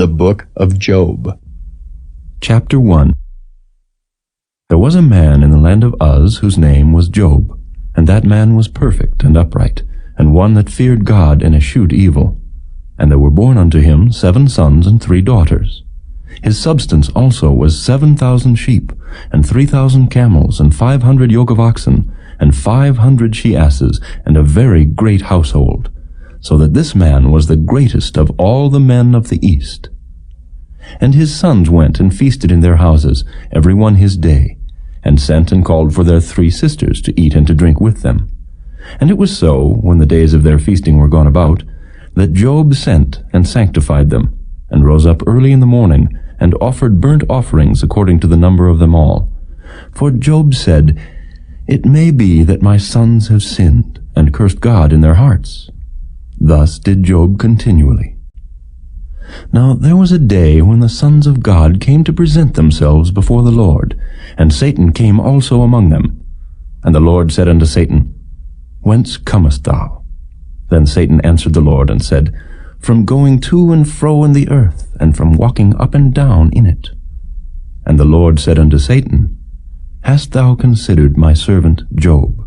The Book of Job. Chapter 1. There was a man in the land of Uz whose name was Job, and that man was perfect and upright, and one that feared God and eschewed evil. And there were born unto him 7 sons and 3 daughters. His substance also was 7,000 sheep, and 3,000 camels, and 500 yoke of oxen, and 500 she-asses, and a very great household, so that this man was the greatest of all the men of the east. And his sons went and feasted in their houses, every one his day, and sent and called for their 3 sisters to eat and to drink with them. And it was so, when the days of their feasting were gone about, that Job sent and sanctified them, and rose up early in the morning, and offered burnt offerings according to the number of them all. For Job said, "It may be that my sons have sinned, and cursed God in their hearts." Thus did Job continually. Now there was a day when the sons of God came to present themselves before the Lord, and Satan came also among them. And the Lord said unto Satan, "Whence comest thou?" Then Satan answered the Lord and said, "From going to and fro in the earth, and from walking up and down in it." And the Lord said unto Satan, "Hast thou considered my servant Job,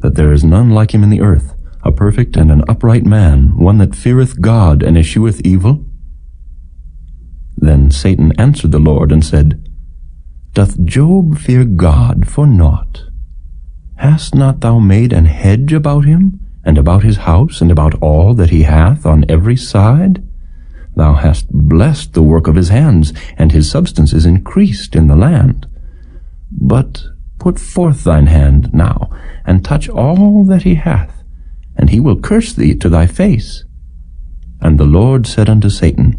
that there is none like him in the earth, a perfect and an upright man, one that feareth God and escheweth evil?" Then Satan answered the Lord and said, "Doth Job fear God for naught? Hast not thou made an hedge about him, and about his house, and about all that he hath on every side? Thou hast blessed the work of his hands, and his substance is increased in the land. But put forth thine hand now, and touch all that he hath, and he will curse thee to thy face." And the Lord said unto Satan,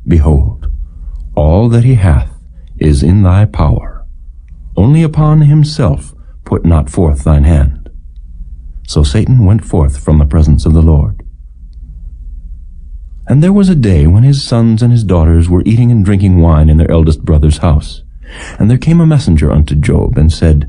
"Behold, all that he hath is in thy power. Only upon himself put not forth thine hand." So Satan went forth from the presence of the Lord. And there was a day when his sons and his daughters were eating and drinking wine in their eldest brother's house. And there came a messenger unto Job, and said,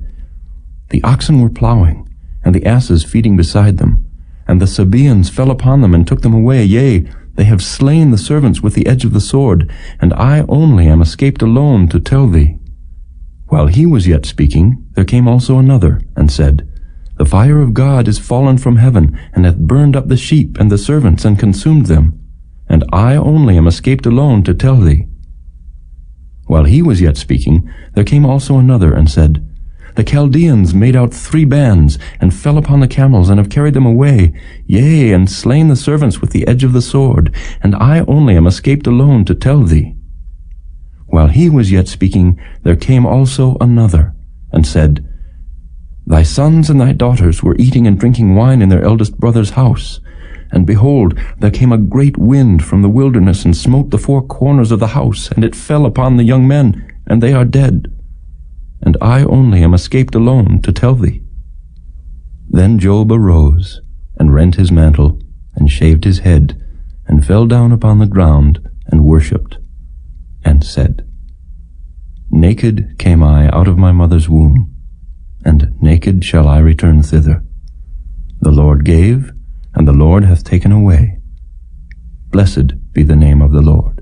"The oxen were plowing, and the asses feeding beside them, and the Sabaeans fell upon them and took them away. Yea, they have slain the servants with the edge of the sword, and I only am escaped alone to tell thee." While he was yet speaking, there came also another, and said, "The fire of God is fallen from heaven, and hath burned up the sheep and the servants, and consumed them. And I only am escaped alone to tell thee." While he was yet speaking, there came also another, and said, "The Chaldeans made out 3 bands, and fell upon the camels, and have carried them away, yea, and slain the servants with the edge of the sword, and I only am escaped alone to tell thee." While he was yet speaking, there came also another, and said, "Thy sons and thy daughters were eating and drinking wine in their eldest brother's house. And behold, there came a great wind from the wilderness, and smote the 4 corners of the house, and it fell upon the young men, and they are dead. And I only am escaped alone to tell thee." Then Job arose, and rent his mantle, and shaved his head, and fell down upon the ground, and worshipped, and said, "Naked came I out of my mother's womb, and naked shall I return thither. The Lord gave, and the Lord hath taken away. Blessed be the name of the Lord."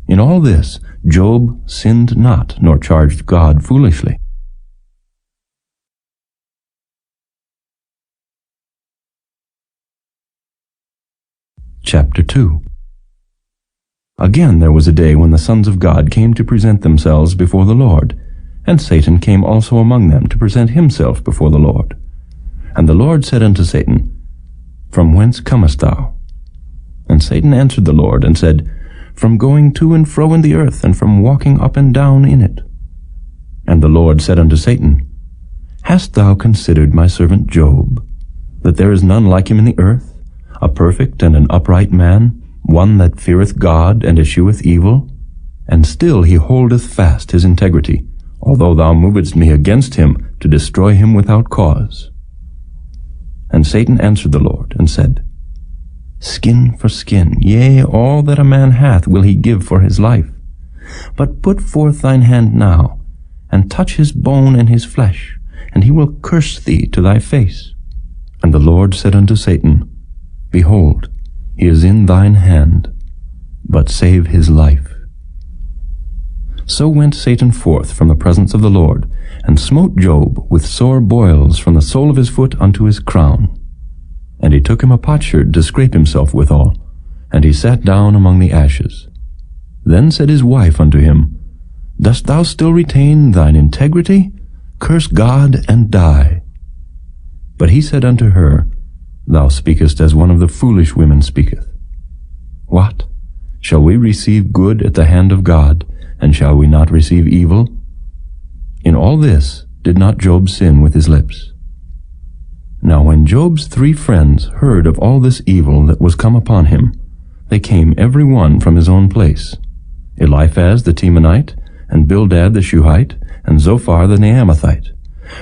In all this Job sinned not, nor charged God foolishly. Chapter 2. Again there was a day when the sons of God came to present themselves before the Lord, and Satan came also among them to present himself before the Lord. And the Lord said unto Satan, "From whence comest thou?" And Satan answered the Lord, and said, "From going to and fro in the earth, and from walking up and down in it." And the Lord said unto Satan, "Hast thou considered my servant Job, that there is none like him in the earth, a perfect and an upright man, one that feareth God and escheweth evil? And still he holdeth fast his integrity, although thou movedst me against him to destroy him without cause." And Satan answered the Lord, and said, "Skin for skin, yea, all that a man hath will he give for his life. But put forth thine hand now, and touch his bone and his flesh, and he will curse thee to thy face." And the Lord said unto Satan, Behold, he is in thine hand. but save his life. So went Satan forth from the presence of the Lord, and smote Job with sore boils from the sole of his foot unto his crown. And he took him a potsherd to scrape himself withal, and he sat down among the ashes. Then said his wife unto him, Dost thou still retain thine integrity? Curse God and die. But he said unto her, Thou speakest as one of the foolish women speaketh. What? Shall we receive good at the hand of God, and shall we not receive evil? In all this did not Job sin with his lips. Now when Job's 3 friends heard of all this evil that was come upon him, they came every one from his own place, Eliphaz the Temanite, and Bildad the Shuhite, and Zophar the Naamathite,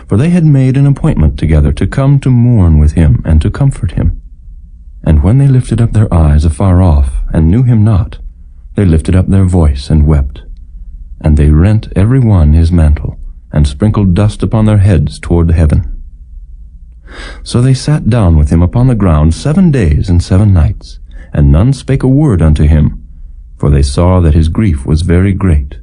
for they had made an appointment together to come to mourn with him and to comfort him. And when they lifted up their eyes afar off, and knew him not, they lifted up their voice and wept. And they rent every one his mantle, and sprinkled dust upon their heads toward heaven. So they sat down with him upon the ground 7 days and 7 nights, and none spake a word unto him, for they saw that his grief was very great.